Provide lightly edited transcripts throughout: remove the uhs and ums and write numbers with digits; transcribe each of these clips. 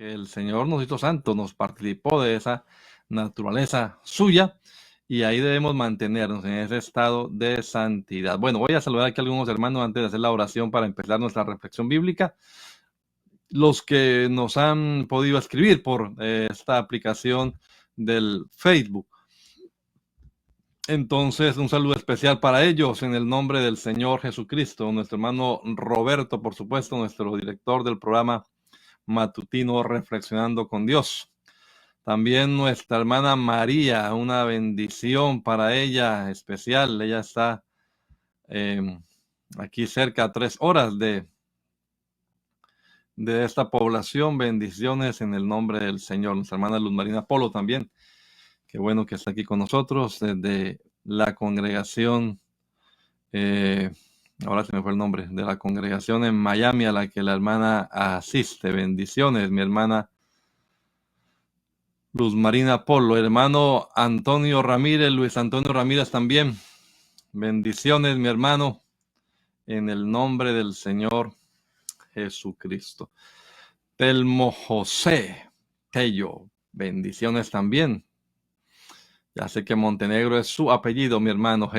que el Señor nos hizo santos, nos participó de esa naturaleza suya y ahí debemos mantenernos en ese estado de santidad. Bueno, voy a saludar aquí a algunos hermanos antes de hacer la oración para empezar nuestra reflexión bíblica. Los que nos han podido escribir por esta aplicación del Facebook. Entonces, un saludo especial para ellos en el nombre del Señor Jesucristo. Nuestro hermano Roberto, por supuesto, nuestro director del programa matutino Reflexionando con Dios. También nuestra hermana María, una bendición para ella especial. Ella está aquí cerca a 3 horas de esta población. Bendiciones en el nombre del Señor. Nuestra hermana Luz Marina Polo también. Qué bueno que está aquí con nosotros desde la congregación. Ahora se me fue el nombre, de la congregación en Miami a la que la hermana asiste. Bendiciones, mi hermana Luz Marina Polo, hermano Antonio Ramírez, Luis Antonio Ramírez también. Bendiciones, mi hermano, en el nombre del Señor Jesucristo. Telmo José Tello, bendiciones también. Ya sé que Montenegro es su apellido, mi hermano.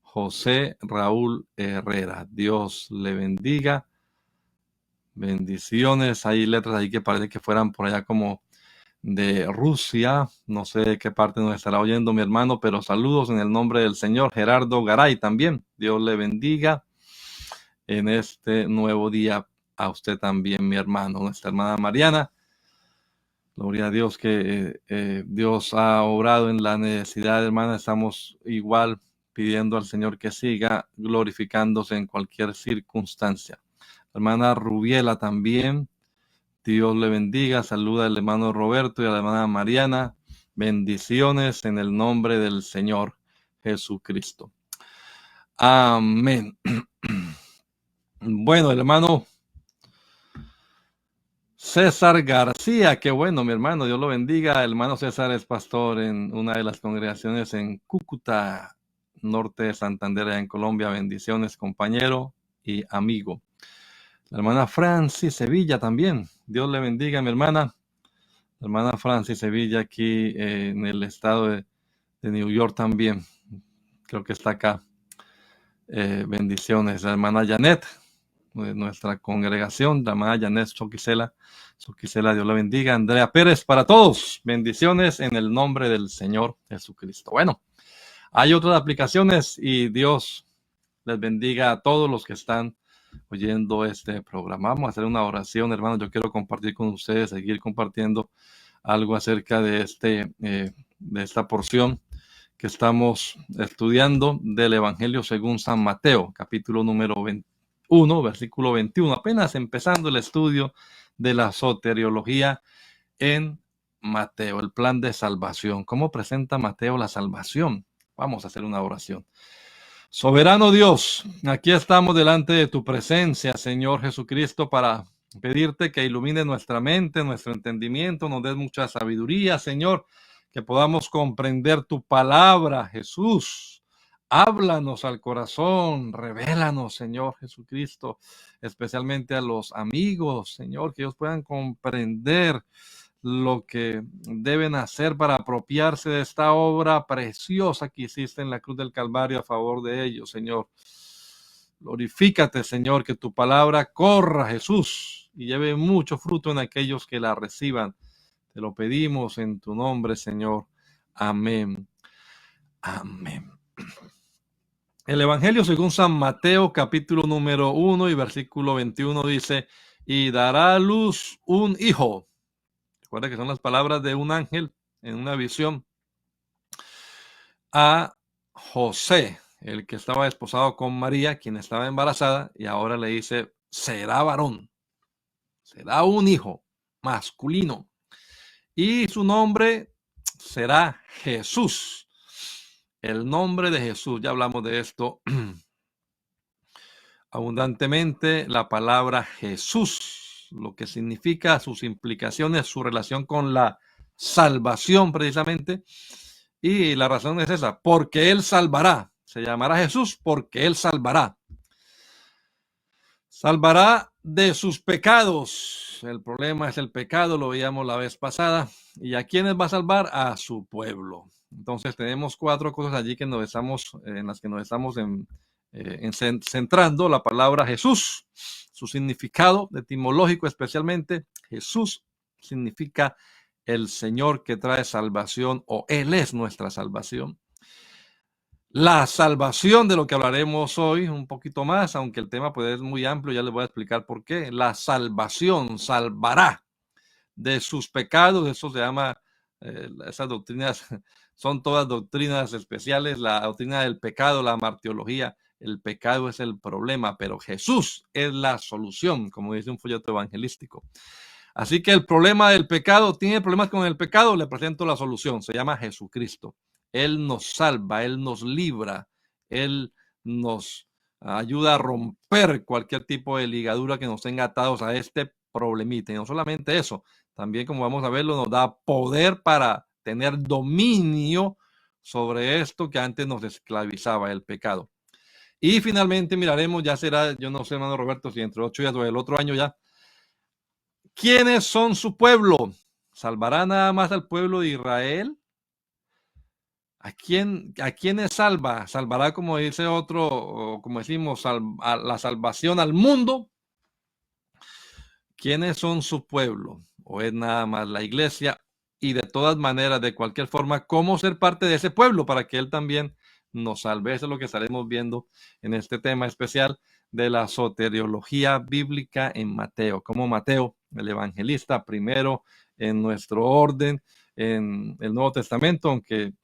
José Raúl Herrera. Dios le bendiga. Bendiciones. Hay letras ahí que parece que fueran por allá como de Rusia. No sé de qué parte nos estará oyendo mi hermano, pero saludos en el nombre del Señor. Gerardo Garay también. Dios le bendiga en este nuevo día. A usted también, mi hermano. Nuestra hermana Mariana. Gloria a Dios que Dios ha obrado en la necesidad, hermana. Estamos igual pidiendo al Señor que siga glorificándose en cualquier circunstancia. Hermana Rubiela también. Dios le bendiga. Saluda al hermano Roberto y a la hermana Mariana. Bendiciones en el nombre del Señor Jesucristo. Amén. Bueno, hermano César García, qué bueno, mi hermano, Dios lo bendiga. El hermano César es pastor en una de las congregaciones en Cúcuta, norte de Santander, en Colombia. Bendiciones, compañero y amigo. La hermana Francis Sevilla también. Dios le bendiga, mi hermana. La hermana Francis Sevilla aquí en el estado de New York también. Creo que está acá. Bendiciones. La hermana Janet, de nuestra congregación, la hermana Janet Soquisela, Dios la bendiga. Andrea Pérez, para todos, bendiciones en el nombre del Señor Jesucristo. Bueno, hay otras aplicaciones y Dios les bendiga a todos los que están oyendo este programa. Vamos a hacer una oración, hermanos. Yo quiero compartir con ustedes, seguir compartiendo algo acerca de esta porción que estamos estudiando del Evangelio según San Mateo, capítulo número 21, versículo 21, apenas empezando el estudio de la soteriología en Mateo, el plan de salvación. ¿Cómo presenta Mateo la salvación? Vamos a hacer una oración. Soberano Dios, aquí estamos delante de tu presencia, Señor Jesucristo, para pedirte que ilumine nuestra mente, nuestro entendimiento, nos des mucha sabiduría, Señor, que podamos comprender tu palabra, Jesús. Háblanos al corazón, revélanos, Señor Jesucristo, especialmente a los amigos, Señor, que ellos puedan comprender lo que deben hacer para apropiarse de esta obra preciosa que hiciste en la cruz del Calvario a favor de ellos, Señor. Glorifícate, Señor, que tu palabra corra, Jesús, y lleve mucho fruto en aquellos que la reciban. Te lo pedimos en tu nombre, Señor. Amén. Amén. El Evangelio según San Mateo, capítulo número 1 y versículo 21 dice, y dará a luz un hijo. Recuerda que son las palabras de un ángel en una visión a José, el que estaba desposado con María, quien estaba embarazada, y ahora le dice, será varón, será un hijo masculino, y su nombre será Jesús. El nombre de Jesús, ya hablamos de esto abundantemente, la palabra Jesús, lo que significa, sus implicaciones, su relación con la salvación precisamente, y la razón es esa, porque Él salvará. Se llamará Jesús porque Él salvará. Salvará de sus pecados. El problema es el pecado, lo veíamos la vez pasada. ¿Y a quiénes va a salvar? A su pueblo. Entonces tenemos 4 cosas allí que nos estamos, en las que nos estamos centrando. La palabra Jesús, su significado etimológico especialmente. Jesús significa el Señor que trae salvación, o Él es nuestra salvación. La salvación, de lo que hablaremos hoy un poquito más, aunque el tema pues, es muy amplio, ya les voy a explicar por qué. La salvación salvará de sus pecados. Eso se llama, esas doctrinas son todas doctrinas especiales. La doctrina del pecado, la martiología. El pecado es el problema, pero Jesús es la solución, como dice un folleto evangelístico. Así que el problema del pecado, tiene problemas con el pecado, le presento la solución. Se llama Jesucristo. Él nos salva, Él nos libra, Él nos ayuda a romper cualquier tipo de ligadura que nos tenga atados a este problemita. Y no solamente eso, también, como vamos a verlo, nos da poder para tener dominio sobre esto que antes nos esclavizaba, el pecado. Y finalmente miraremos, ya será, yo no sé, hermano Roberto, si entre 8 días o el otro año ya, ¿quiénes son su pueblo? ¿Salvará nada más al pueblo de Israel? ¿A quiénes salva? ¿Salvará, como dice otro, o como decimos, a la salvación al mundo? ¿Quiénes son su pueblo? ¿O es nada más la iglesia? Y de todas maneras, de cualquier forma, ¿cómo ser parte de ese pueblo para que Él también nos salve? Eso es lo que estaremos viendo en este tema especial de la soteriología bíblica en Mateo. Como Mateo, el evangelista, primero en nuestro orden en el Nuevo Testamento, aunque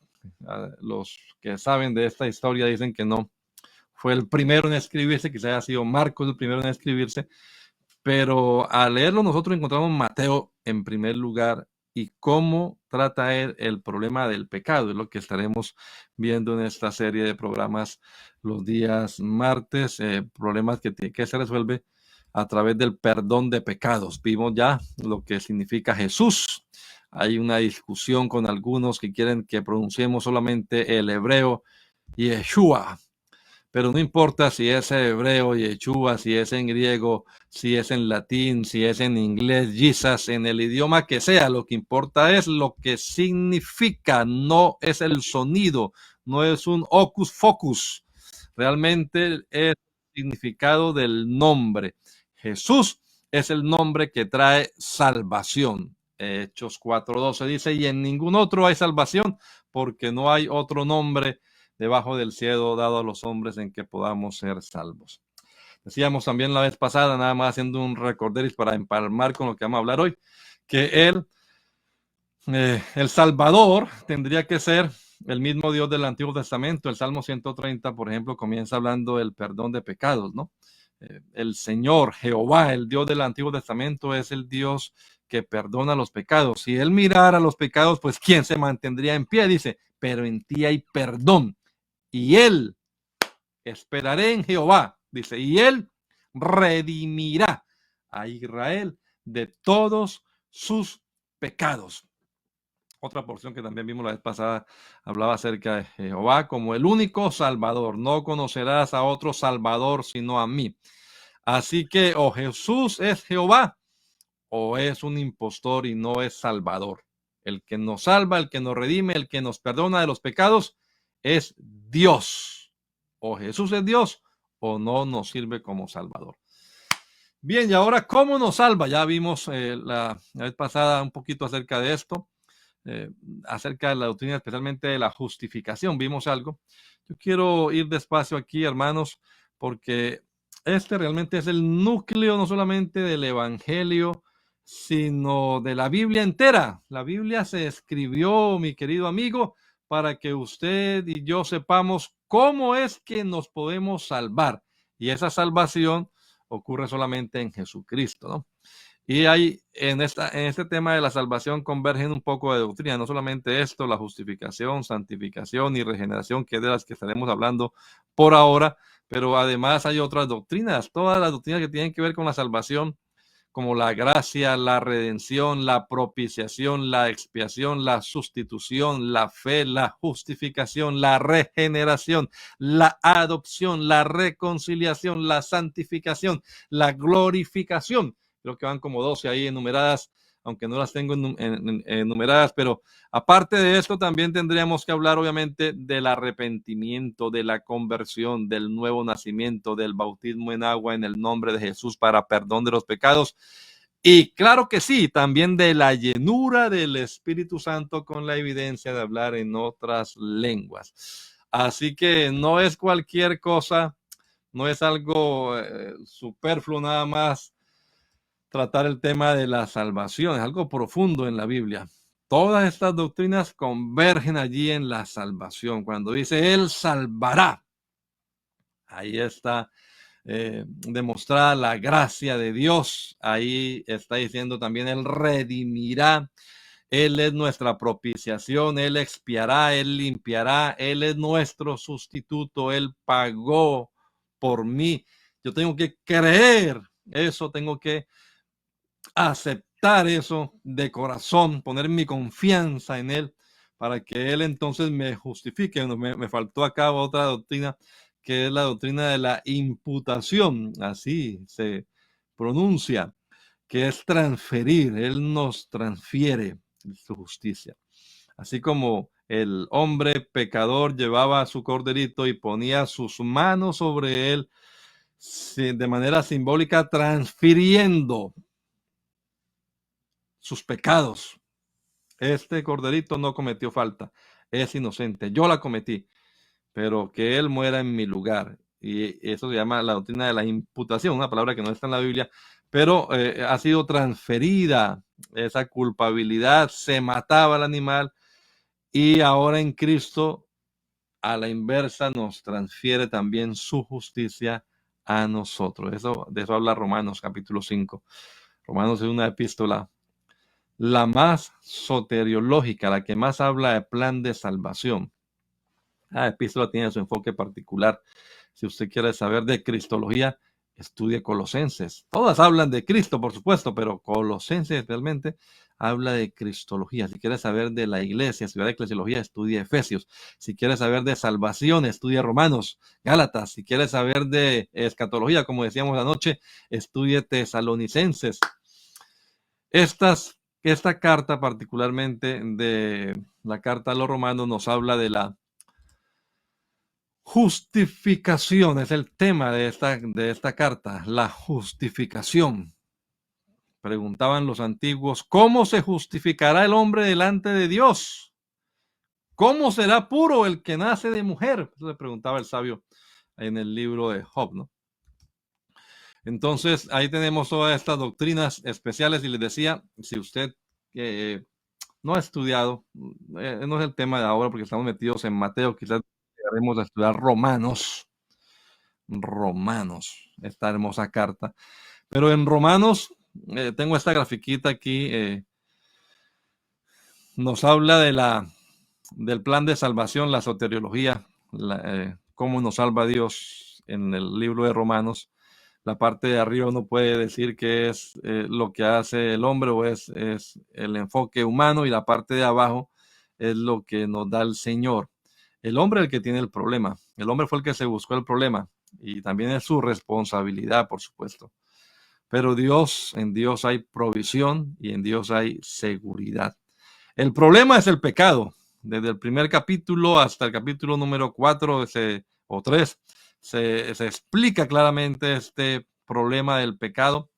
los que saben de esta historia dicen que no fue el primero en escribirse, quizá haya sido Marcos el primero en escribirse, pero al leerlo nosotros encontramos Mateo en primer lugar y cómo trata él el problema del pecado. Es lo que estaremos viendo en esta serie de programas los días martes, problemas que se resuelve a través del perdón de pecados. Vimos ya lo que significa Jesús. Hay una discusión con algunos que quieren que pronunciemos solamente el hebreo Yeshua, pero no importa si es hebreo, Yeshua, si es en griego, si es en latín, si es en inglés, Jesus, en el idioma que sea, lo que importa es lo que significa, no es el sonido, no es un hocus focus, realmente es el significado del nombre. Jesús es el nombre que trae salvación. Hechos 4:12 dice, y en ningún otro hay salvación, porque no hay otro nombre debajo del cielo dado a los hombres en que podamos ser salvos. Decíamos también la vez pasada, nada más haciendo un recorderis para empalmar con lo que vamos a hablar hoy, que el Salvador tendría que ser el mismo Dios del Antiguo Testamento. El Salmo 130, por ejemplo, comienza hablando del perdón de pecados, ¿no? El Señor, Jehová, el Dios del Antiguo Testamento, es el Dios que perdona los pecados. Si Él mirara los pecados, pues ¿quién se mantendría en pie? Dice, pero en ti hay perdón. Y Él, esperaré en Jehová, dice, y Él redimirá a Israel de todos sus pecados. Otra porción que también vimos la vez pasada hablaba acerca de Jehová como el único Salvador. No conocerás a otro Salvador sino a mí. Así que o Jesús es Jehová o es un impostor y no es Salvador. El que nos salva, el que nos redime, el que nos perdona de los pecados es Dios. O Jesús es Dios o no nos sirve como Salvador. Bien, y ahora, ¿cómo nos salva? Ya vimos la vez pasada un poquito acerca de esto. Acerca de la doctrina, especialmente de la justificación, vimos algo. Yo quiero ir despacio aquí, hermanos, porque este realmente es el núcleo no solamente del Evangelio, sino de la Biblia entera. La Biblia se escribió, mi querido amigo, para que usted y yo sepamos cómo es que nos podemos salvar. Y esa salvación ocurre solamente en Jesucristo, ¿no? Y ahí, en este tema de la salvación convergen un poco de doctrina, no solamente esto, la justificación, santificación y regeneración, que es de las que estaremos hablando por ahora, pero además hay otras doctrinas, todas las doctrinas que tienen que ver con la salvación como la gracia, la redención, la propiciación, la expiación, la sustitución, la fe, la justificación, la regeneración, la adopción, la reconciliación, la santificación, la glorificación. Creo que van como 12 ahí enumeradas, aunque no las tengo enumeradas, pero aparte de esto también tendríamos que hablar obviamente del arrepentimiento, de la conversión, del nuevo nacimiento, del bautismo en agua en el nombre de Jesús para perdón de los pecados. Y claro que sí, también de la llenura del Espíritu Santo con la evidencia de hablar en otras lenguas. Así que no es cualquier cosa, no es algo superfluo nada más tratar el tema de la salvación, es algo profundo en la Biblia. Todas estas doctrinas convergen allí en la salvación. Cuando dice Él salvará, ahí está demostrada la gracia de Dios. Ahí está diciendo también Él redimirá. Él es nuestra propiciación, Él expiará, Él limpiará, Él es nuestro sustituto, Él pagó por mí. Yo tengo que creer eso, tengo que aceptar eso de corazón, poner mi confianza en Él para que Él entonces me justifique. Me faltó acá otra doctrina que es la doctrina de la imputación, así se pronuncia, que es transferir. Él nos transfiere su justicia. Así como el hombre pecador llevaba su corderito y ponía sus manos sobre él de manera simbólica, transfiriendo sus pecados. Este corderito no cometió falta, es inocente, yo la cometí, pero que él muera en mi lugar. Y eso se llama la doctrina de la imputación, una palabra que no está en la Biblia, pero ha sido transferida esa culpabilidad, se mataba el animal y ahora en Cristo a la inversa nos transfiere también su justicia a nosotros. De eso habla Romanos capítulo 5. Romanos es una epístola la más soteriológica, la que más habla de plan de salvación. Cada epístola tiene su enfoque particular. Si usted quiere saber de cristología, estudie Colosenses. Todas hablan de Cristo, por supuesto, pero Colosenses realmente habla de cristología. Si quiere saber de la iglesia, estudiar eclesiología, estudie Efesios. Si quiere saber de salvación, estudie Romanos, Gálatas. Si quiere saber de escatología, como decíamos anoche, estudie Tesalonicenses. Esta carta, particularmente de la carta a los romanos, nos habla de la justificación. Es el tema de esta carta, la justificación. Preguntaban los antiguos, ¿cómo se justificará el hombre delante de Dios? ¿Cómo será puro el que nace de mujer? Eso le preguntaba el sabio en el libro de Job, ¿no? Entonces, ahí tenemos todas estas doctrinas especiales y les decía, si usted no ha estudiado, no es el tema de ahora porque estamos metidos en Mateo, quizás llegaremos a estudiar Romanos, esta hermosa carta. Pero en Romanos, tengo esta grafiquita aquí, nos habla del plan de salvación, la soteriología, cómo nos salva Dios en el libro de Romanos. La parte de arriba uno puede decir que es lo que hace el hombre o es el enfoque humano, y la parte de abajo es lo que nos da el Señor. El hombre es el que tiene el problema. El hombre fue el que se buscó el problema y también es su responsabilidad, por supuesto. Pero en Dios hay provisión y en Dios hay seguridad. El problema es el pecado. Desde el primer capítulo hasta el capítulo número 4 o 3 se explica claramente este problema del pecado,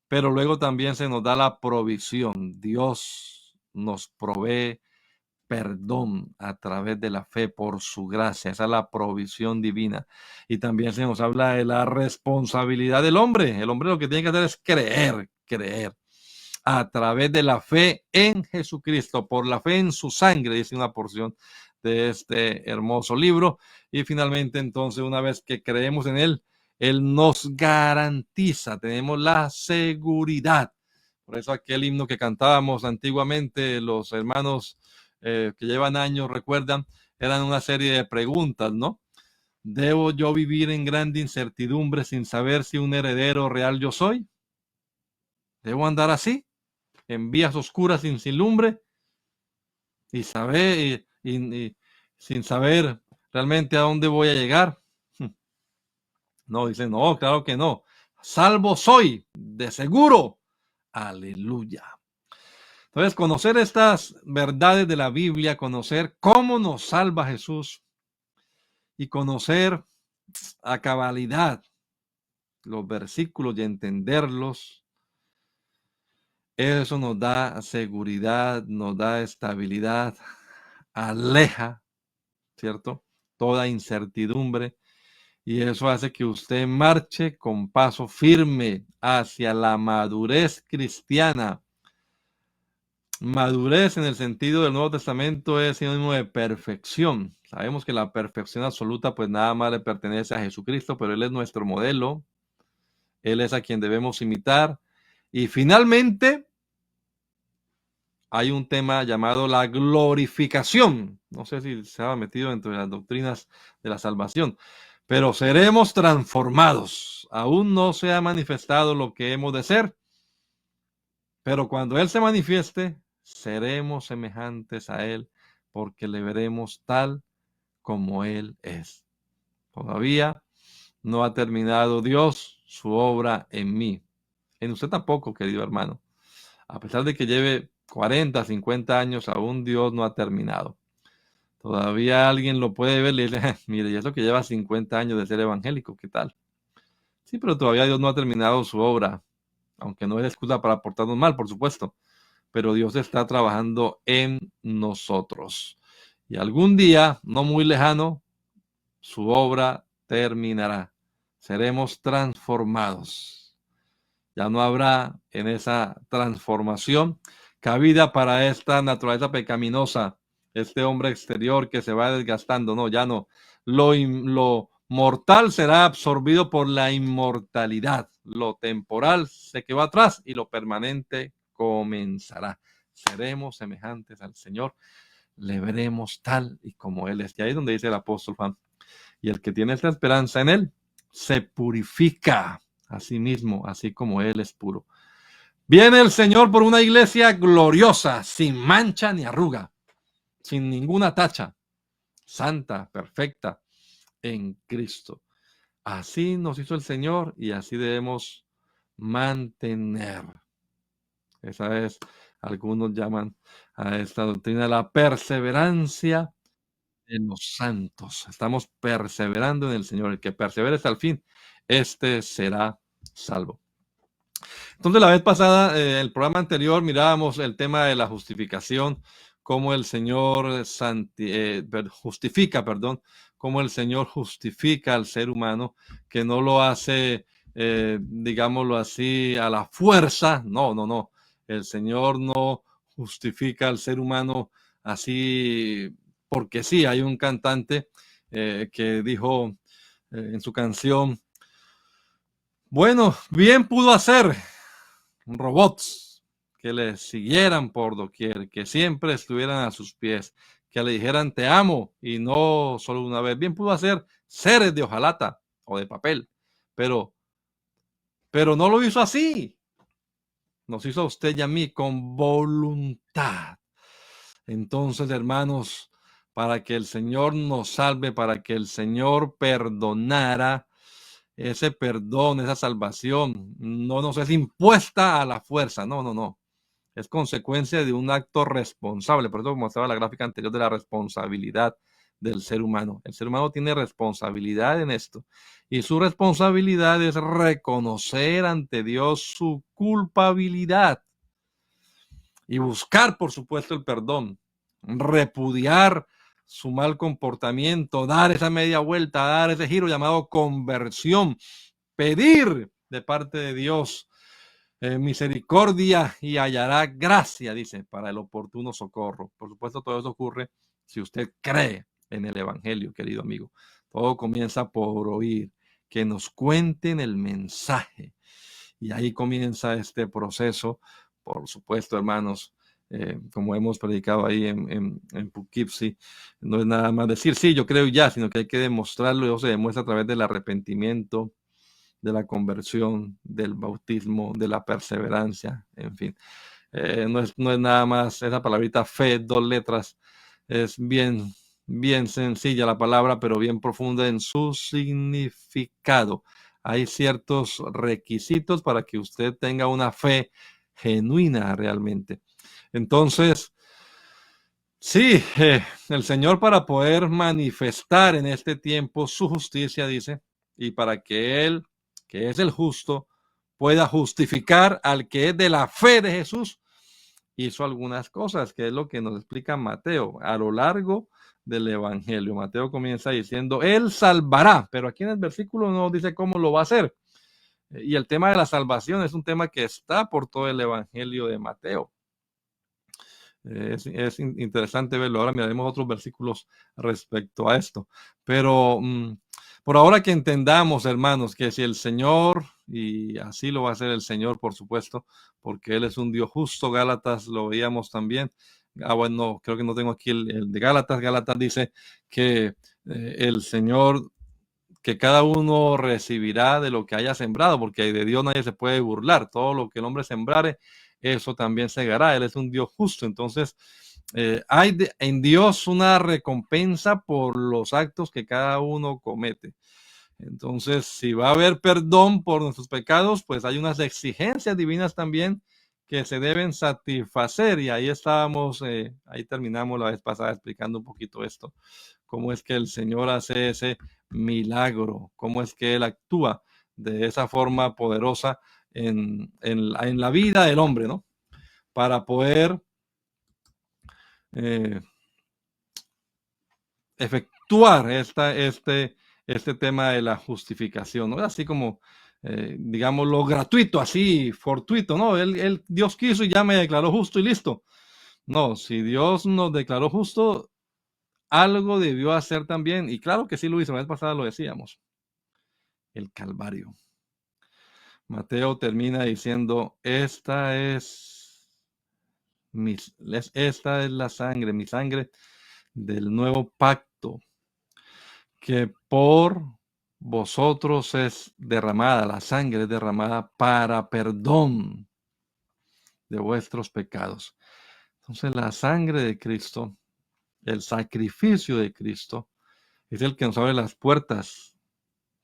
pero luego también se nos da la provisión. Dios nos provee perdón a través de la fe por su gracia. Esa es la provisión divina. Y también se nos habla de la responsabilidad del hombre. El hombre lo que tiene que hacer es creer a través de la fe en Jesucristo, por la fe en su sangre, dice una porción de este hermoso libro. Y finalmente, entonces, una vez que creemos en Él, Él nos garantiza, tenemos la seguridad. Por eso aquel himno que cantábamos antiguamente, los hermanos que llevan años recuerdan, eran una serie de preguntas, ¿no? ¿Debo yo vivir en grande incertidumbre sin saber si un heredero real yo soy? ¿Debo andar así, en vías oscuras sin lumbre y sin saber realmente a dónde voy a llegar? No, dice, no, claro que no. Salvo soy, de seguro. Aleluya. Entonces, conocer estas verdades de la Biblia, conocer cómo nos salva Jesús y conocer a cabalidad los versículos y entenderlos, eso nos da seguridad, nos da estabilidad, aleja, ¿cierto? Toda incertidumbre, y eso hace que usted marche con paso firme hacia la madurez cristiana. Madurez en el sentido del Nuevo Testamento es sinónimo de perfección. Sabemos que la perfección absoluta pues nada más le pertenece a Jesucristo, pero Él es nuestro modelo, Él es a quien debemos imitar. Y finalmente hay un tema llamado la glorificación. No sé si se ha metido dentro de las doctrinas de la salvación, pero seremos transformados. Aún no se ha manifestado lo que hemos de ser, pero cuando Él se manifieste, seremos semejantes a Él, porque le veremos tal como Él es. Todavía no ha terminado Dios su obra en mí. En usted tampoco, querido hermano. A pesar de que lleve 40, 50 años, aún Dios no ha terminado. Todavía alguien lo puede ver y le dice, mire, ya es lo que lleva 50 años de ser evangélico, ¿qué tal? Sí, pero todavía Dios no ha terminado su obra, aunque no es excusa para portarnos mal, por supuesto, pero Dios está trabajando en nosotros. Y algún día, no muy lejano, su obra terminará. Seremos transformados. Ya no habrá en esa transformación cabida para esta naturaleza pecaminosa, este hombre exterior que se va desgastando. No, ya no. Lo mortal será absorbido por la inmortalidad. Lo temporal se quedó atrás y lo permanente comenzará. Seremos semejantes al Señor. Le veremos tal y como Él es. Y ahí es donde dice el apóstol Juan. Y el que tiene esta esperanza en Él se purifica a sí mismo, así como Él es puro. Viene el Señor por una iglesia gloriosa, sin mancha ni arruga, sin ninguna tacha, santa, perfecta, en Cristo. Así nos hizo el Señor y así debemos mantener. Esa es, algunos llaman a esta doctrina la perseverancia de los santos. Estamos perseverando en el Señor. El que persevere hasta el fin, este será salvo. Entonces, la vez pasada, el programa anterior, mirábamos el tema de la justificación, cómo el Señor justifica, cómo el Señor justifica al ser humano, que no lo hace, digámoslo así, a la fuerza. No, no, no. El Señor no justifica al ser humano así porque sí. Hay un cantante que dijo en su canción, bueno, bien pudo hacer robots que le siguieran por doquier, que siempre estuvieran a sus pies, que le dijeran te amo y no solo una vez. Bien pudo hacer seres de hojalata o de papel, pero no lo hizo así. Nos hizo a usted y a mí con voluntad. Entonces, hermanos, para que el Señor nos salve, para que el Señor perdonara, ese perdón, esa salvación, no nos es impuesta a la fuerza, no, no, no. Es consecuencia de un acto responsable. Por eso mostraba la gráfica anterior de la responsabilidad del ser humano. El ser humano tiene responsabilidad en esto. Y su responsabilidad es reconocer ante Dios su culpabilidad y buscar, por supuesto, el perdón, repudiar su mal comportamiento, dar esa media vuelta, dar ese giro llamado conversión, pedir de parte de Dios misericordia y hallará gracia, dice, para el oportuno socorro. Por supuesto, todo eso ocurre si usted cree en el Evangelio, querido amigo. Todo comienza por oír, que nos cuenten el mensaje. Y ahí comienza este proceso. Por supuesto, hermanos, como hemos predicado ahí en Poughkeepsie, no es nada más decir, sí, yo creo ya, sino que hay que demostrarlo. Y eso se demuestra a través del arrepentimiento, de la conversión, del bautismo, de la perseverancia, en fin. No es nada más esa palabrita fe, 2 letras. Es bien sencilla la palabra, pero bien profunda en su significado. Hay ciertos requisitos para que usted tenga una fe genuina realmente. Entonces, sí, el Señor, para poder manifestar en este tiempo su justicia, dice, y para que Él, que es el justo, pueda justificar al que es de la fe de Jesús, hizo algunas cosas, que es lo que nos explica Mateo a lo largo del Evangelio. Mateo comienza diciendo, Él salvará, pero aquí en el versículo no dice cómo lo va a hacer. Y el tema de la salvación es un tema que está por todo el Evangelio de Mateo. Es interesante verlo. Ahora miraremos otros versículos respecto a esto. Pero por ahora que entendamos, hermanos, que si el Señor, y así lo va a hacer el Señor, por supuesto, porque Él es un Dios justo, Gálatas lo veíamos también. Bueno, creo que no tengo aquí el de Gálatas. Gálatas dice que el Señor, que cada uno recibirá de lo que haya sembrado, porque de Dios nadie se puede burlar. Todo lo que el hombre sembrare, eso también segará. Él es un Dios justo. Entonces, hay en Dios una recompensa por los actos que cada uno comete. Entonces, si va a haber perdón por nuestros pecados, pues hay unas exigencias divinas también que se deben satisfacer. Y ahí estábamos, ahí terminamos la vez pasada explicando un poquito esto. Cómo es que el Señor hace ese milagro, cómo es que Él actúa de esa forma poderosa en la vida del hombre, ¿no? Para poder eh, efectuar este tema de la justificación, ¿no? Así como, digamos, lo gratuito, así, fortuito, ¿no? Dios quiso y ya me declaró justo y listo. No, si Dios nos declaró justo, algo debió hacer también, y claro que sí lo hizo, la vez pasada lo decíamos, el Calvario. Mateo termina diciendo, esta es la sangre, mi sangre del nuevo pacto, que por vosotros es derramada, la sangre es derramada para perdón de vuestros pecados. Entonces la sangre de Cristo, el sacrificio de Cristo, es el que nos abre las puertas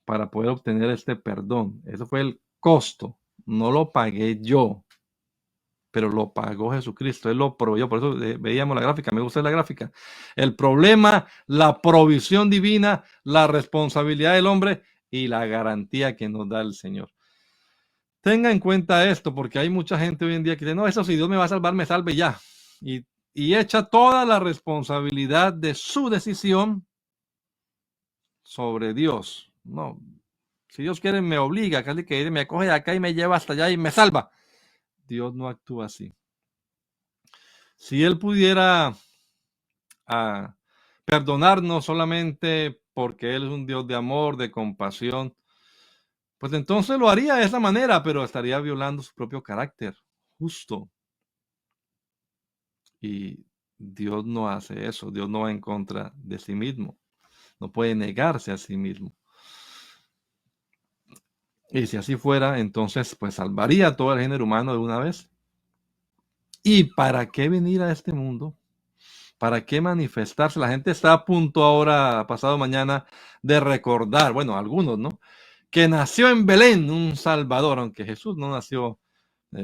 para poder obtener este perdón. Eso fue el costo, no lo pagué yo, pero lo pagó Jesucristo, Él lo proveyó. Por eso veíamos la gráfica, me gusta la gráfica. El problema, la provisión divina, la responsabilidad del hombre y la garantía que nos da el Señor. Tenga en cuenta esto, porque hay mucha gente hoy en día que dice, no, eso si Dios me va a salvar, me salve ya. Y echa toda la responsabilidad de su decisión sobre Dios. No, si Dios quiere me obliga, casi que me coge de acá y me lleva hasta allá y me salva. Dios no actúa así. Si Él pudiera perdonarnos solamente porque Él es un Dios de amor, de compasión, pues entonces lo haría de esa manera, pero estaría violando su propio carácter justo. Y Dios no hace eso, Dios no va en contra de sí mismo, no puede negarse a sí mismo. Y si así fuera, entonces pues salvaría a todo el género humano de una vez. ¿Y para qué venir a este mundo? ¿Para qué manifestarse? La gente está a punto ahora, pasado mañana, de recordar, bueno, algunos, ¿no? Que nació en Belén un Salvador, aunque Jesús no nació,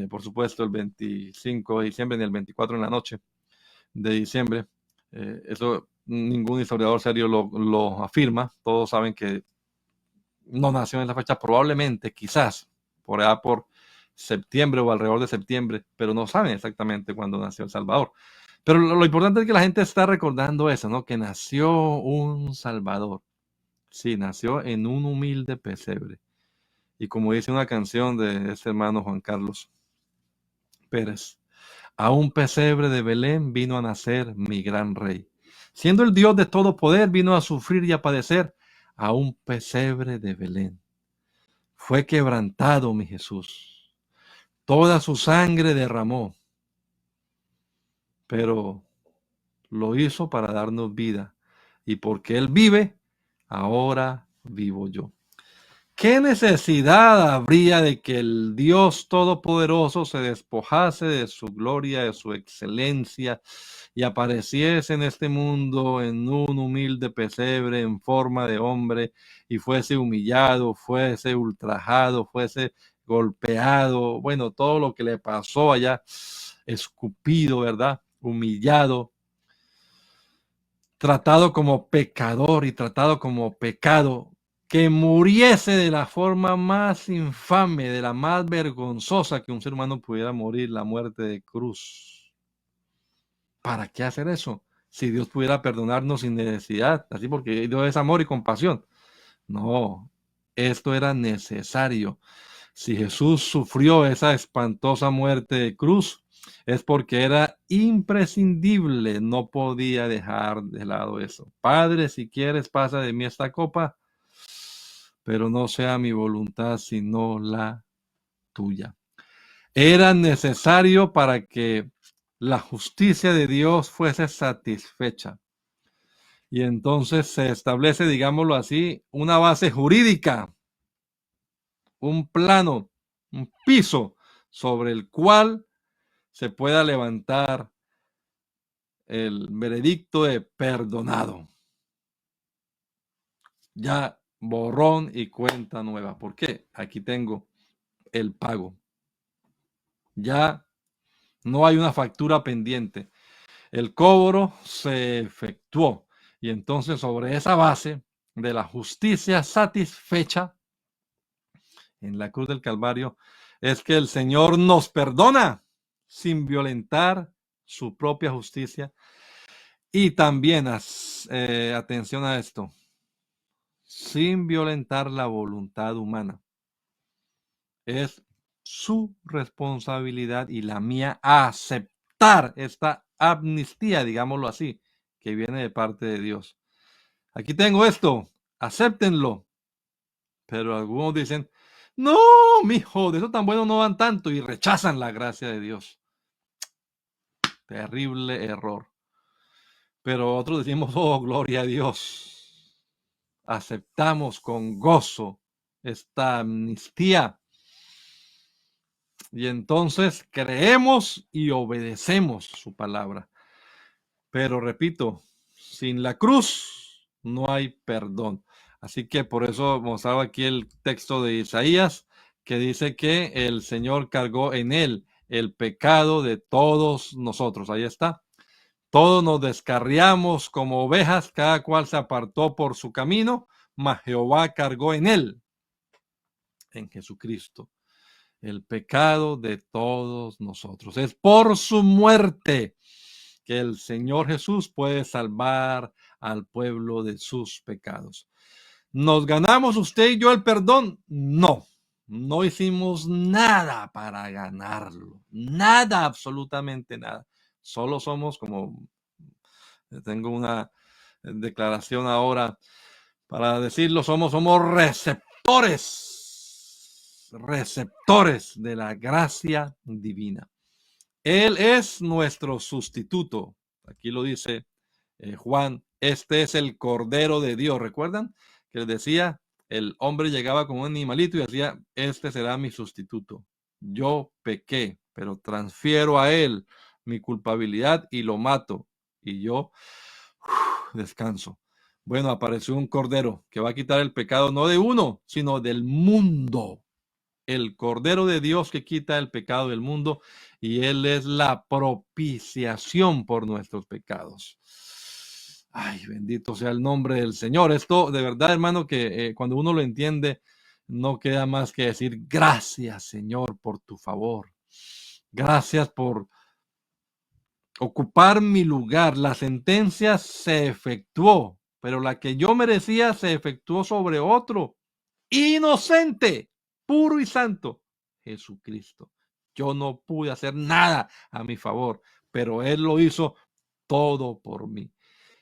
por supuesto, el 25 de diciembre ni el 24 en la noche de diciembre. Eso ningún historiador serio lo afirma. Todos saben que no nació en esa fecha, probablemente, quizás, por allá por septiembre o alrededor de septiembre, pero no saben exactamente cuándo nació el Salvador. Pero lo importante es que la gente está recordando eso, ¿no? Que nació un Salvador. Sí, nació en un humilde pesebre. Y como dice una canción de este hermano Juan Carlos Pérez, a un pesebre de Belén vino a nacer mi gran rey. Siendo el Dios de todo poder, vino a sufrir y a padecer a un pesebre de Belén. Fue quebrantado mi Jesús. Toda su sangre derramó, pero lo hizo para darnos vida. Y porque Él vive, ahora vivo yo. ¿Qué necesidad habría de que el Dios Todopoderoso se despojase de su gloria, de su excelencia y apareciese en este mundo en un humilde pesebre en forma de hombre y fuese humillado, fuese ultrajado, fuese golpeado, bueno, todo lo que le pasó allá, escupido, ¿verdad? Humillado, tratado como pecador y tratado como pecado, que muriese de la forma más infame, de la más vergonzosa que un ser humano pudiera morir, la muerte de cruz. ¿Para qué hacer eso? Si Dios pudiera perdonarnos sin necesidad, así porque Dios es amor y compasión. No, esto era necesario. Si Jesús sufrió esa espantosa muerte de cruz, es porque era imprescindible, no podía dejar de lado eso. Padre, si quieres, pasa de mí esta copa, pero no sea mi voluntad, sino la tuya. Era necesario para que la justicia de Dios fuese satisfecha. Y entonces se establece, digámoslo así, una base jurídica, un plano, un piso sobre el cual se pueda levantar el veredicto de perdonado. Ya borrón y cuenta nueva. ¿Por qué? Aquí tengo el pago. Ya no hay una factura pendiente. El cobro se efectuó. Y entonces sobre esa base de la justicia satisfecha en la cruz del Calvario, es que el Señor nos perdona sin violentar su propia justicia. Y también, atención a esto, sin violentar la voluntad humana. Es su responsabilidad y la mía aceptar esta amnistía, digámoslo así, que viene de parte de Dios. Aquí tengo esto, acéptenlo. Pero algunos dicen, no, mijo, de eso tan bueno no dan tanto y rechazan la gracia de Dios. Terrible error. Pero otros decimos, oh, gloria a Dios. Aceptamos con gozo esta amnistía. Y entonces creemos y obedecemos su palabra. Pero repito, sin la cruz no hay perdón. Así que por eso mostraba aquí el texto de Isaías que dice que el Señor cargó en él el pecado de todos nosotros. Ahí está. Todos nos descarriamos como ovejas, cada cual se apartó por su camino, mas Jehová cargó en él, en Jesucristo, el pecado de todos nosotros. Es por su muerte que el Señor Jesús puede salvar al pueblo de sus pecados. ¿Nos ganamos usted y yo el perdón? No, no hicimos nada para ganarlo, nada, absolutamente nada. Solo somos, como tengo una declaración ahora para decirlo, somos receptores de la gracia divina. Él es nuestro sustituto. Aquí lo dice Juan, este es el Cordero de Dios. ¿Recuerdan? Que les decía, el hombre llegaba con un animalito y decía, este será mi sustituto. Yo pequé, pero transfiero a él mi culpabilidad y lo mato. Y yo descanso. Bueno, apareció un Cordero que va a quitar el pecado no de uno, sino del mundo. El Cordero de Dios que quita el pecado del mundo, y Él es la propiciación por nuestros pecados. Ay, bendito sea el nombre del Señor. Esto, de verdad, hermano, que cuando uno lo entiende, no queda más que decir gracias, Señor, por tu favor. Gracias por ocupar mi lugar. La sentencia se efectuó, pero la que yo merecía se efectuó sobre otro, inocente, puro y santo, Jesucristo. Yo no pude hacer nada a mi favor, pero Él lo hizo todo por mí.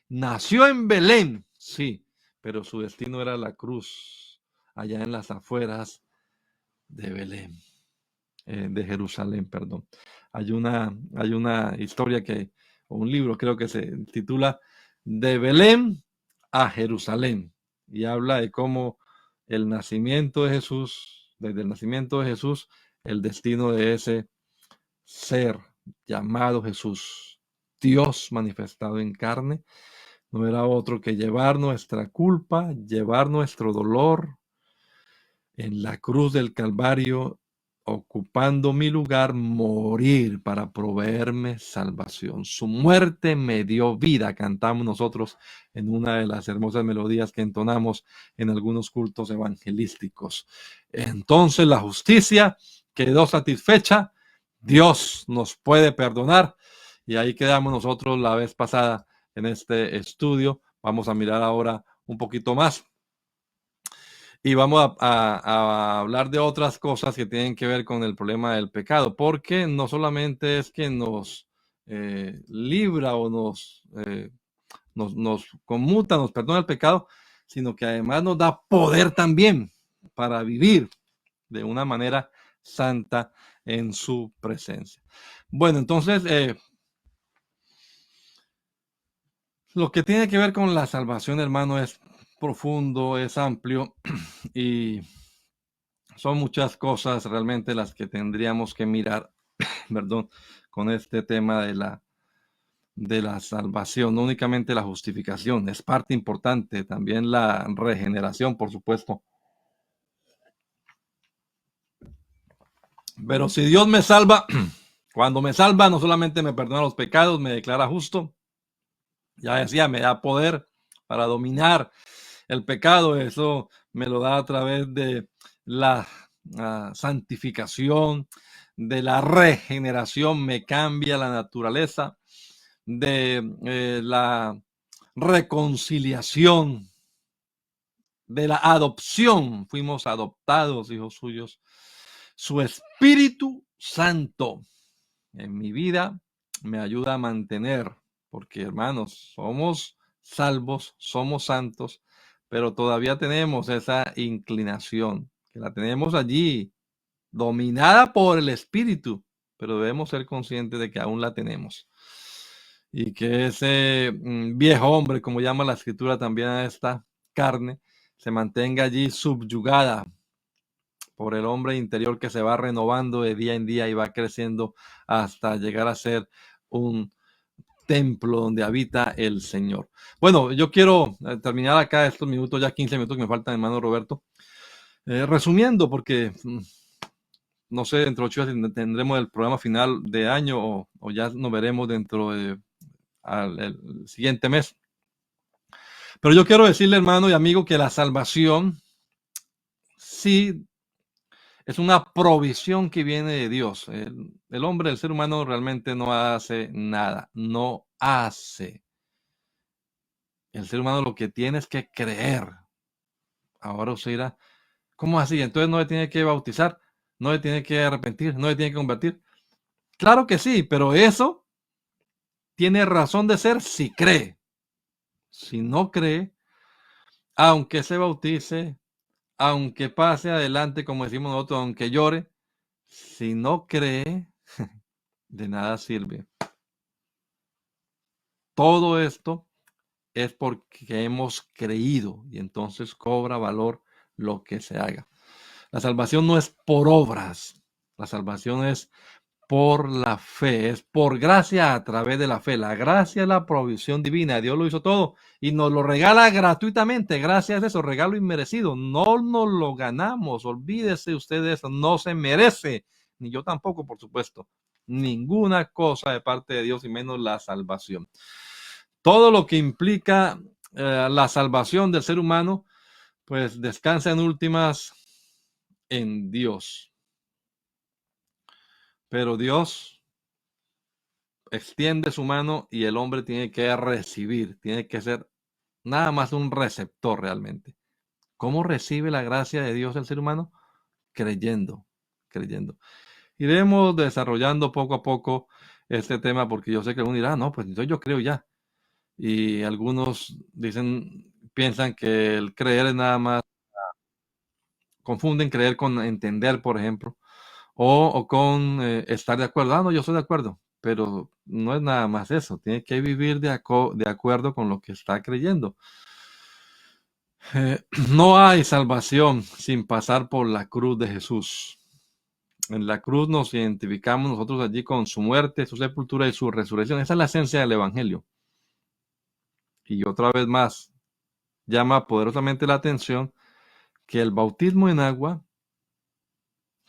Nació en Belén, sí, pero su destino era la cruz, allá en las afueras de Belén, de Jerusalén, perdón. Hay una historia o un libro creo que se titula De Belén a Jerusalén, y habla de cómo el nacimiento de Jesús, desde el nacimiento de Jesús, el destino de ese ser llamado Jesús, Dios manifestado en carne, no era otro que llevar nuestra culpa, llevar nuestro dolor en la cruz del Calvario, ocupando mi lugar, morir para proveerme salvación. Su muerte me dio vida, cantamos nosotros en una de las hermosas melodías que entonamos en algunos cultos evangelísticos. Entonces la justicia quedó satisfecha, Dios nos puede perdonar, y ahí quedamos nosotros la vez pasada en este estudio. Vamos a mirar ahora un poquito más. Y vamos a hablar de otras cosas que tienen que ver con el problema del pecado, porque no solamente es que nos libra o nos conmuta, nos perdona el pecado, sino que además nos da poder también para vivir de una manera santa en su presencia. Bueno, entonces, lo que tiene que ver con la salvación, hermano, es profundo, es amplio y son muchas cosas realmente las que tendríamos que mirar, perdón, con este tema de la salvación, no únicamente la justificación, es parte importante, también la regeneración, por supuesto. Pero si Dios me salva, cuando me salva, no solamente me perdona los pecados, me declara justo, ya decía, me da poder para dominar el pecado, eso me lo da a través de la santificación, de la regeneración, me cambia la naturaleza, de la reconciliación, de la adopción, fuimos adoptados, hijos suyos. Su Espíritu Santo en mi vida me ayuda a mantener, porque hermanos, somos salvos, somos santos, pero todavía tenemos esa inclinación, que la tenemos allí, dominada por el Espíritu, pero debemos ser conscientes de que aún la tenemos. Y que ese viejo hombre, como llama la Escritura también a esta carne, se mantenga allí subyugada por el hombre interior que se va renovando de día en día y va creciendo hasta llegar a ser un templo donde habita el Señor. Bueno, yo quiero terminar acá estos minutos, ya 15 minutos que me faltan, hermano Roberto, resumiendo, porque no sé, dentro de 8 días tendremos el programa final de año o ya nos veremos dentro de el siguiente mes. Pero yo quiero decirle, hermano y amigo, que la salvación sí es una provisión que viene de Dios. El hombre, el ser humano realmente no hace nada, no hace. El ser humano lo que tiene es que creer. Ahora usted dirá, ¿cómo así? Entonces no le tiene que bautizar, no le tiene que arrepentir, no le tiene que convertir. Claro que sí, pero eso tiene razón de ser si cree. Si no cree, aunque se bautice, aunque pase adelante, como decimos nosotros, aunque llore, si no cree, de nada sirve. Todo esto es porque hemos creído y entonces cobra valor lo que se haga. La salvación no es por obras, la salvación es por la fe, es por gracia a través de la fe. La gracia es la provisión divina, Dios lo hizo todo y nos lo regala gratuitamente, gracias a eso, regalo inmerecido, no nos lo ganamos, olvídese usted de eso, no se merece, ni yo tampoco, por supuesto, ninguna cosa de parte de Dios y menos la salvación. Todo lo que implica la salvación del ser humano, pues descansa en últimas en Dios. Pero Dios extiende su mano y el hombre tiene que recibir, tiene que ser nada más un receptor realmente. ¿Cómo recibe la gracia de Dios el ser humano? Creyendo, creyendo. Iremos desarrollando poco a poco este tema porque yo sé que uno dirá, no, pues entonces yo creo ya. Y algunos piensan que el creer es nada más, confunden creer con entender, por ejemplo, o con estar de acuerdo. Ah, no, yo estoy de acuerdo, pero no es nada más eso. Tiene que vivir de acuerdo con lo que está creyendo. No hay salvación sin pasar por la cruz de Jesús. En la cruz nos identificamos nosotros allí con su muerte, su sepultura y su resurrección. Esa es la esencia del Evangelio. Y otra vez más, llama poderosamente la atención que el bautismo en agua,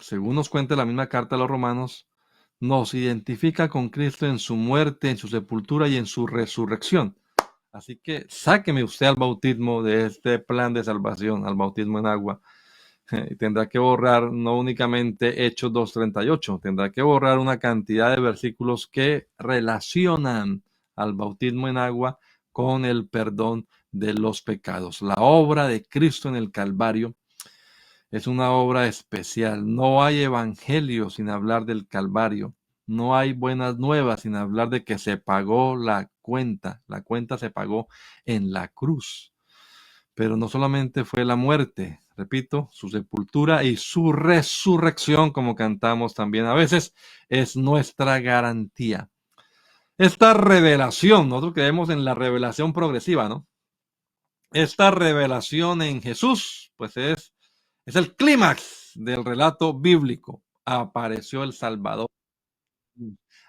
según nos cuenta la misma carta a los romanos, nos identifica con Cristo en su muerte, en su sepultura y en su resurrección. Así que sáqueme usted al bautismo de este plan de salvación, al bautismo en agua. Tendrá que borrar no únicamente Hechos 2:38, tendrá que borrar una cantidad de versículos que relacionan al bautismo en agua con el perdón de los pecados. La obra de Cristo en el Calvario es una obra especial. No hay evangelio sin hablar del Calvario. No hay buenas nuevas sin hablar de que se pagó la cuenta. La cuenta se pagó en la cruz. Pero no solamente fue la muerte, repito, su sepultura y su resurrección, como cantamos también a veces, es nuestra garantía. Esta revelación, nosotros creemos en la revelación progresiva, ¿no? Esta revelación en Jesús, pues es el clímax del relato bíblico. Apareció el Salvador,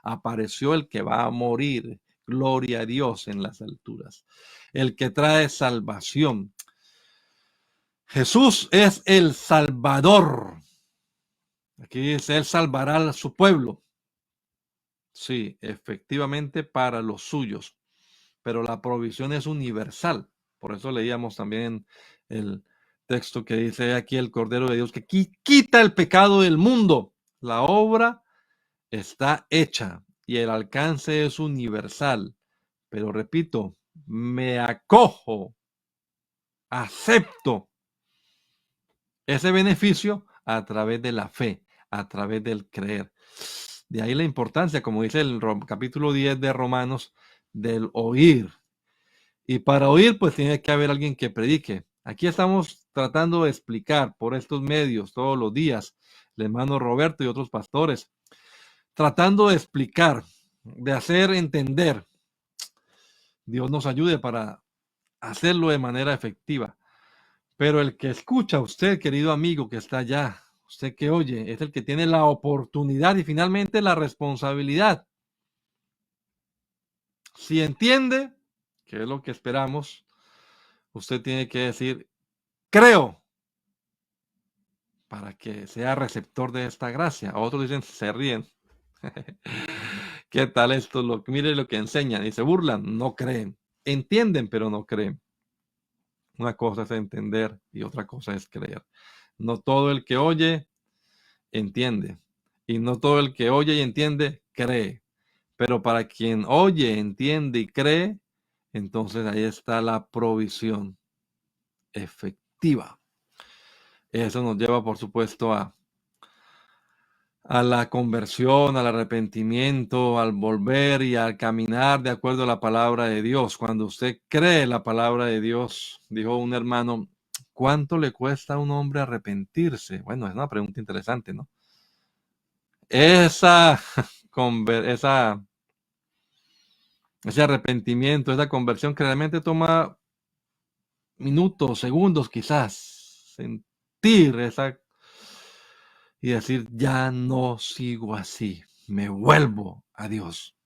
apareció el que va a morir. Gloria a Dios en las alturas. El que trae salvación. Jesús es el Salvador. Aquí dice, Él salvará a su pueblo. Sí, efectivamente para los suyos. Pero la provisión es universal. Por eso leíamos también el texto que dice aquí el Cordero de Dios que quita el pecado del mundo. La obra está hecha y el alcance es universal. Pero repito, me acojo, acepto ese beneficio a través de la fe, a través del creer. De ahí la importancia, como dice el capítulo 10 de Romanos, del oír. Y para oír, pues tiene que haber alguien que predique. Aquí estamos tratando de explicar por estos medios todos los días, el hermano Roberto y otros pastores, tratando de explicar, de hacer entender. Dios nos ayude para hacerlo de manera efectiva. Pero el que escucha, usted, querido amigo que está allá, usted que oye, es el que tiene la oportunidad y finalmente la responsabilidad. Si entiende, que es lo que esperamos, usted tiene que decir, creo, para que sea receptor de esta gracia. Otros dicen, se ríen. ¿Qué tal esto? Mire lo que enseñan y se burlan, no creen. Entienden, pero no creen. Una cosa es entender y otra cosa es creer. No todo el que oye entiende. Y no todo el que oye y entiende cree. Pero para quien oye, entiende y cree, entonces ahí está la provisión efectiva. Eso nos lleva, por supuesto, a la conversión, al arrepentimiento, al volver y al caminar de acuerdo a la palabra de Dios. Cuando usted cree la palabra de Dios, dijo un hermano, ¿cuánto le cuesta a un hombre arrepentirse? Bueno, es una pregunta interesante, ¿no? Esa, ese arrepentimiento, esa conversión que realmente toma minutos, segundos quizás, sentir esa y decir, ya no sigo así, me vuelvo a Dios.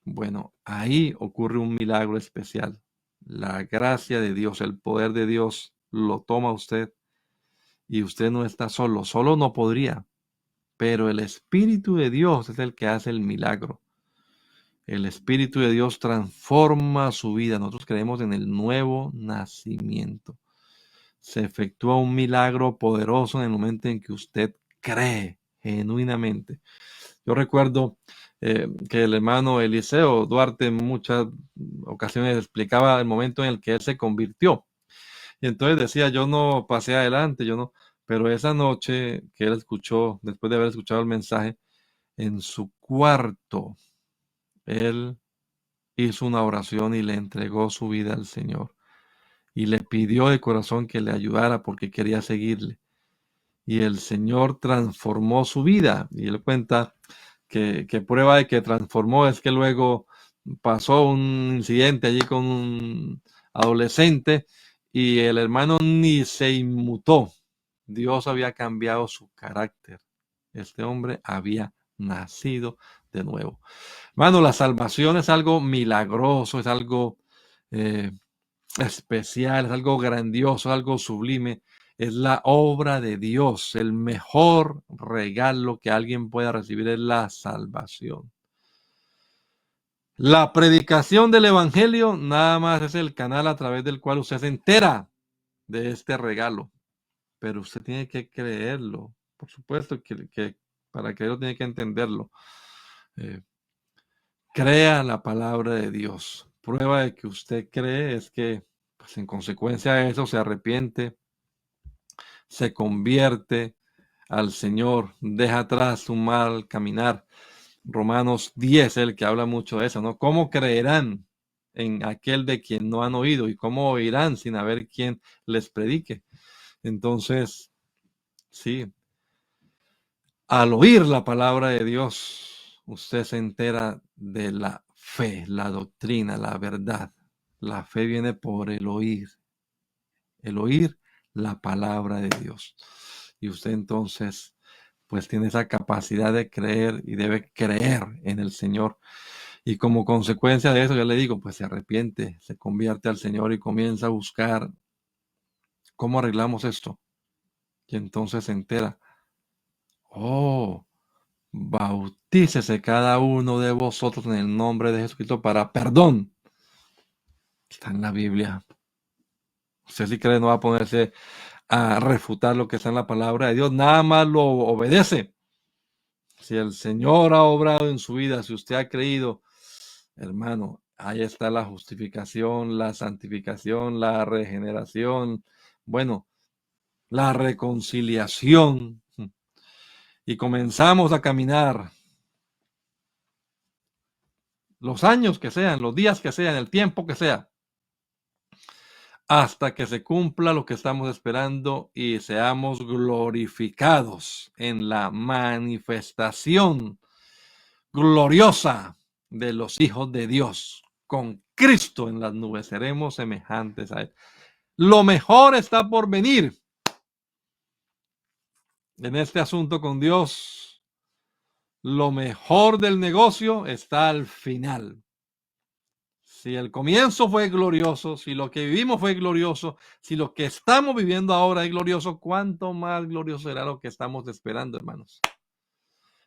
Bueno, ahí ocurre un milagro especial. La gracia de Dios, el poder de Dios lo toma usted y usted no está solo, solo no podría, pero el Espíritu de Dios es el que hace el milagro. El Espíritu de Dios transforma su vida. Nosotros creemos en el nuevo nacimiento. Se efectúa un milagro poderoso en el momento en que usted cree genuinamente. Yo recuerdo que el hermano Eliseo Duarte en muchas ocasiones explicaba el momento en el que él se convirtió. Y entonces decía, yo no pasé adelante, yo no, pero esa noche que él escuchó, después de haber escuchado el mensaje, en su cuarto, él hizo una oración y le entregó su vida al Señor. Y le pidió de corazón que le ayudara porque quería seguirle. Y el Señor transformó su vida. Y él cuenta que prueba de que transformó es que luego pasó un incidente allí con un adolescente y el hermano ni se inmutó. Dios había cambiado su carácter. Este hombre había nacido de nuevo. Hermano, la salvación es algo milagroso, es algo eh, especial, es algo grandioso, es algo sublime. Es la obra de Dios. El mejor regalo que alguien pueda recibir es la salvación. La predicación del Evangelio nada más es el canal a través del cual usted se entera de este regalo. Pero usted tiene que creerlo. Por supuesto que para creerlo tiene que entenderlo. Crea la palabra de Dios. Prueba de que usted cree es que, pues, en consecuencia de eso, se arrepiente, se convierte al Señor, deja atrás su mal caminar. Romanos 10, el que habla mucho de eso, ¿no? ¿Cómo creerán en aquel de quien no han oído? ¿Y cómo oirán sin haber quien les predique? Entonces, sí, al oír la palabra de Dios, usted se entera de la fe, la doctrina, la verdad. La fe viene por el oír la palabra de Dios. Y usted entonces, pues tiene esa capacidad de creer y debe creer en el Señor. Y como consecuencia de eso, ya le digo, pues se arrepiente, se convierte al Señor y comienza a buscar cómo arreglamos esto. Y entonces se entera, oh, bautícese cada uno de vosotros en el nombre de Jesucristo para perdón. Está en la Biblia. Usted si cree no va a ponerse a refutar lo que está en la palabra de Dios. Nada más lo obedece. Si el Señor ha obrado en su vida, si usted ha creído, hermano, ahí está la justificación, la santificación, la regeneración, bueno, la reconciliación. Y comenzamos a caminar los años que sean, los días que sean, el tiempo que sea, hasta que se cumpla lo que estamos esperando y seamos glorificados en la manifestación gloriosa de los hijos de Dios. Con Cristo en las nubes seremos semejantes a Él. Lo mejor está por venir en este asunto con Dios. Lo mejor del negocio está al final. Si el comienzo fue glorioso, si lo que vivimos fue glorioso, si lo que estamos viviendo ahora es glorioso, ¿cuánto más glorioso será lo que estamos esperando, hermanos?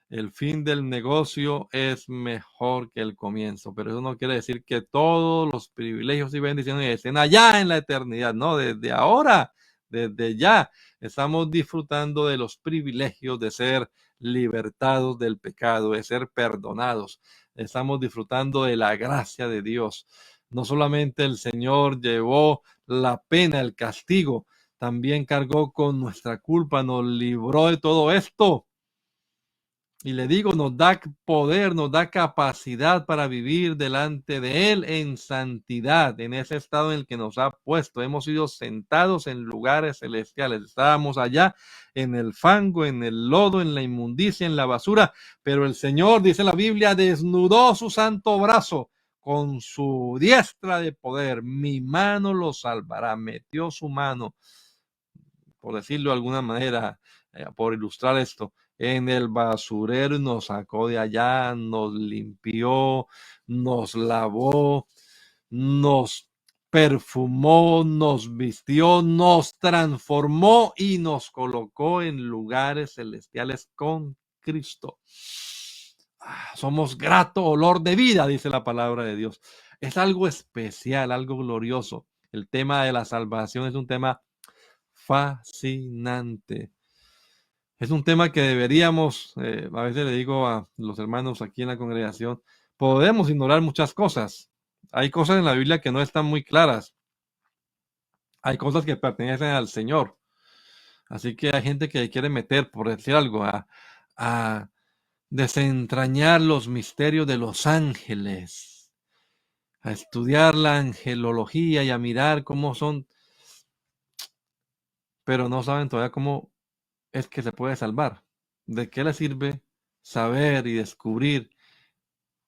El fin del negocio es mejor que el comienzo, pero eso no quiere decir que todos los privilegios y bendiciones estén allá en la eternidad, no, desde ahora, desde ya, estamos disfrutando de los privilegios de ser libertados del pecado, de ser perdonados. Estamos disfrutando de la gracia de Dios. No solamente el Señor llevó la pena, el castigo, también cargó con nuestra culpa, nos libró de todo esto. Y le digo, nos da poder, nos da capacidad para vivir delante de Él en santidad, en ese estado en el que nos ha puesto. Hemos sido sentados en lugares celestiales. Estábamos allá en el fango, en el lodo, en la inmundicia, en la basura. Pero el Señor, dice la Biblia, desnudó su santo brazo con su diestra de poder. Mi mano lo salvará. Metió su mano, por decirlo de alguna manera, por ilustrar esto, en el basurero y nos sacó de allá, nos limpió, nos lavó, nos perfumó, nos vistió, nos transformó y nos colocó en lugares celestiales con Cristo. Somos grato olor de vida, dice la palabra de Dios. Es algo especial, algo glorioso. El tema de la salvación es un tema fascinante. Es un tema que deberíamos, a veces le digo a los hermanos aquí en la congregación, podemos ignorar muchas cosas. Hay cosas en la Biblia que no están muy claras. Hay cosas que pertenecen al Señor. Así que hay gente que quiere meter, por decir algo, a desentrañar los misterios de los ángeles, a estudiar la angelología y a mirar cómo son, pero no saben todavía cómo es que se puede salvar. ¿De qué le sirve saber y descubrir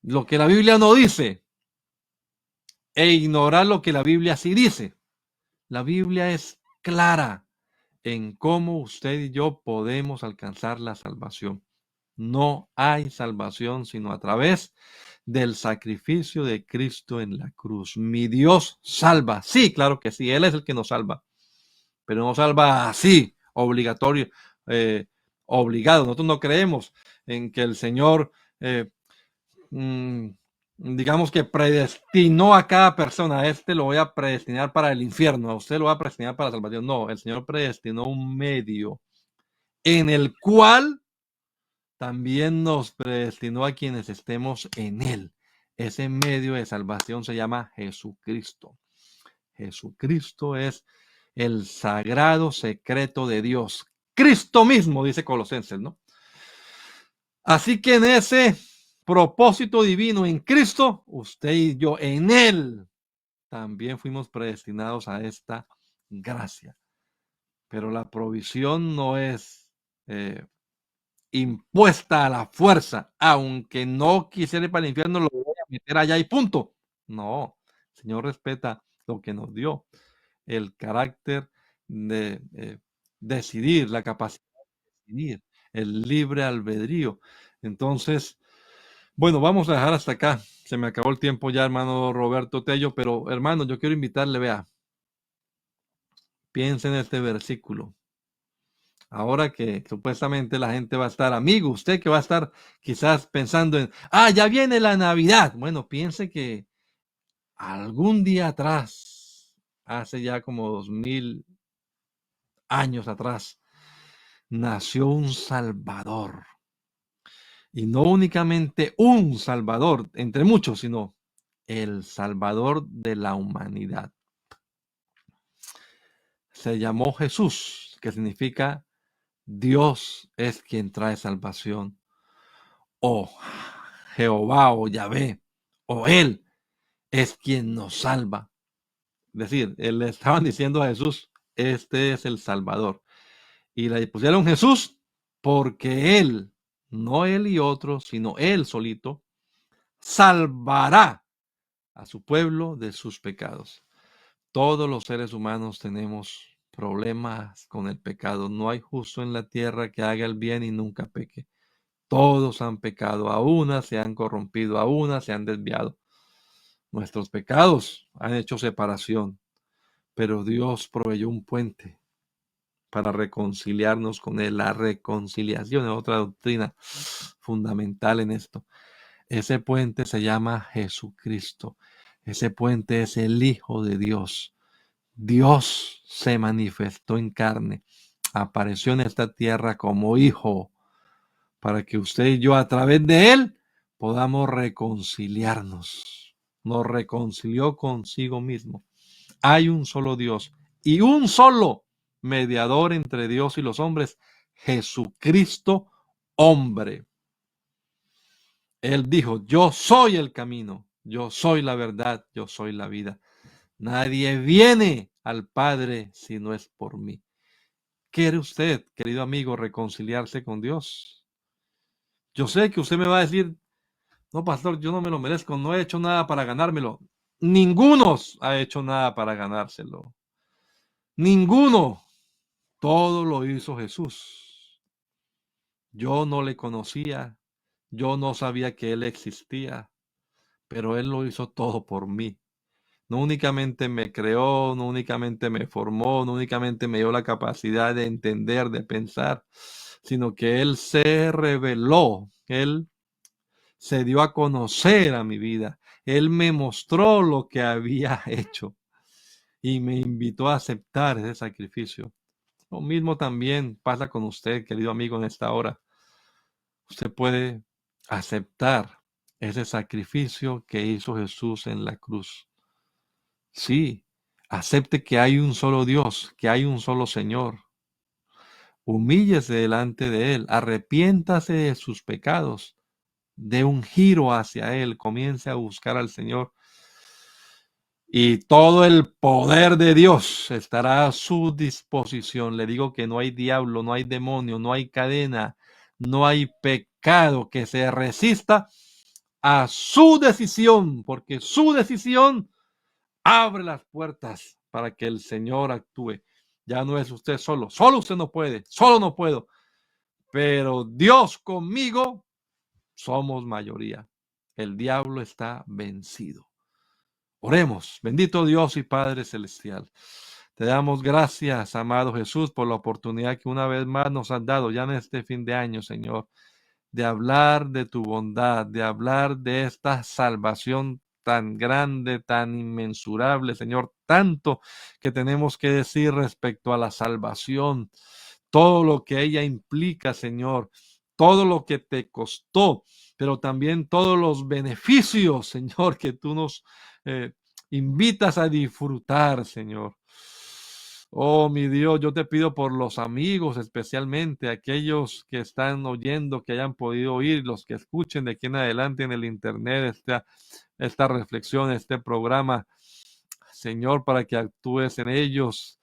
lo que la Biblia no dice e ignorar lo que la Biblia sí dice? La Biblia es clara en cómo usted y yo podemos alcanzar la salvación. No hay salvación sino a través del sacrificio de Cristo en la cruz. Mi Dios salva. Sí, claro que sí, Él es el que nos salva, pero no salva así, obligatorio, eh, obligado. Nosotros no creemos en que el Señor, mm, digamos que predestinó a cada persona. A este lo voy a predestinar para el infierno, a usted lo va a predestinar para la salvación. No, el Señor predestinó un medio en el cual también nos predestinó a quienes estemos en Él. Ese medio de salvación se llama Jesucristo. Jesucristo es el sagrado secreto de Dios. Cristo mismo, dice Colosenses, ¿no? Así que en ese propósito divino en Cristo, usted y yo en Él también fuimos predestinados a esta gracia. Pero la provisión no es impuesta a la fuerza. Aunque no quisiera ir para el infierno, lo voy a meter allá y punto. No, el Señor respeta lo que nos dio, el carácter de decidir, la capacidad de decidir, el libre albedrío. Entonces, bueno, vamos a dejar hasta acá. Se me acabó el tiempo ya, hermano Roberto Tello, pero hermano, yo quiero invitarle, vea, piense en este versículo. Ahora que supuestamente la gente va a estar, amigo, usted que va a estar quizás pensando en, ya viene la Navidad. Bueno, piense que algún día atrás, hace ya como 2000 años atrás, nació un Salvador. Y no únicamente un Salvador, entre muchos, sino el Salvador de la humanidad. Se llamó Jesús, que significa Dios es quien trae salvación. O Jehová o Yahvé, o Él es quien nos salva. Es decir, le estaban diciendo a Jesús, este es el Salvador. Y le pusieron Jesús porque Él, no Él y otros, sino Él solito, salvará a su pueblo de sus pecados. Todos los seres humanos tenemos problemas con el pecado. No hay justo en la tierra que haga el bien y nunca peque. Todos han pecado, a una se han corrompido, a una se han desviado. Nuestros pecados han hecho separación, pero Dios proveyó un puente para reconciliarnos con Él. La reconciliación es otra doctrina fundamental en esto. Ese puente se llama Jesucristo. Ese puente es el Hijo de Dios. Dios se manifestó en carne, apareció en esta tierra como Hijo, para que usted y yo a través de Él podamos reconciliarnos. Nos reconcilió consigo mismo. Hay un solo Dios y un solo mediador entre Dios y los hombres, Jesucristo, hombre. Él dijo, yo soy el camino, yo soy la verdad, yo soy la vida. Nadie viene al Padre si no es por mí. ¿Quiere usted, querido amigo, reconciliarse con Dios? Yo sé que usted me va a decir, no, pastor, yo no me lo merezco, no he hecho nada para ganármelo. Ninguno ha hecho nada para ganárselo. Ninguno. Todo lo hizo Jesús. Yo no le conocía, yo no sabía que Él existía, pero Él lo hizo todo por mí. No únicamente me creó, no únicamente me formó, no únicamente me dio la capacidad de entender, de pensar, sino que Él se reveló, Él se dio a conocer a mi vida. Él me mostró lo que había hecho y me invitó a aceptar ese sacrificio. Lo mismo también pasa con usted, querido amigo, en esta hora. Usted puede aceptar ese sacrificio que hizo Jesús en la cruz. Sí, acepte que hay un solo Dios, que hay un solo Señor. Humíllese delante de Él, arrepiéntase de sus pecados, dé un giro hacia Él, comience a buscar al Señor y todo el poder de Dios estará a su disposición. Le digo que no hay diablo, no hay demonio, no hay cadena, no hay pecado que se resista a su decisión, porque su decisión abre las puertas para que el Señor actúe. Ya no es usted solo. Solo usted no puede. Solo no puedo. Pero Dios conmigo somos mayoría. El diablo está vencido. Oremos. Bendito Dios y Padre Celestial. Te damos gracias, amado Jesús, por la oportunidad que una vez más nos has dado ya en este fin de año, Señor, de hablar de tu bondad, de hablar de esta salvación tan grande, tan inmensurable, Señor, tanto que tenemos que decir respecto a la salvación, todo lo que ella implica, Señor, todo lo que te costó, pero también todos los beneficios, Señor, que tú nos invitas a disfrutar, Señor. Oh, mi Dios, yo te pido por los amigos, especialmente aquellos que están oyendo, que hayan podido oír, los que escuchen de aquí en adelante en el internet esta reflexión, este programa, Señor, para que actúes en ellos,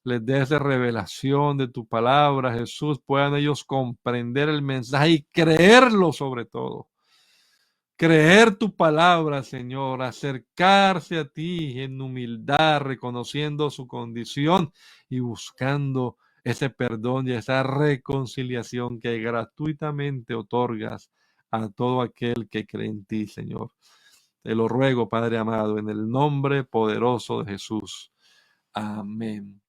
les des de revelación de tu palabra, Jesús, puedan ellos comprender el mensaje y creerlo sobre todo. Creer tu palabra, Señor, acercarse a ti en humildad, reconociendo su condición y buscando ese perdón y esa reconciliación que gratuitamente otorgas a todo aquel que cree en ti, Señor. Te lo ruego, Padre amado, en el nombre poderoso de Jesús. Amén.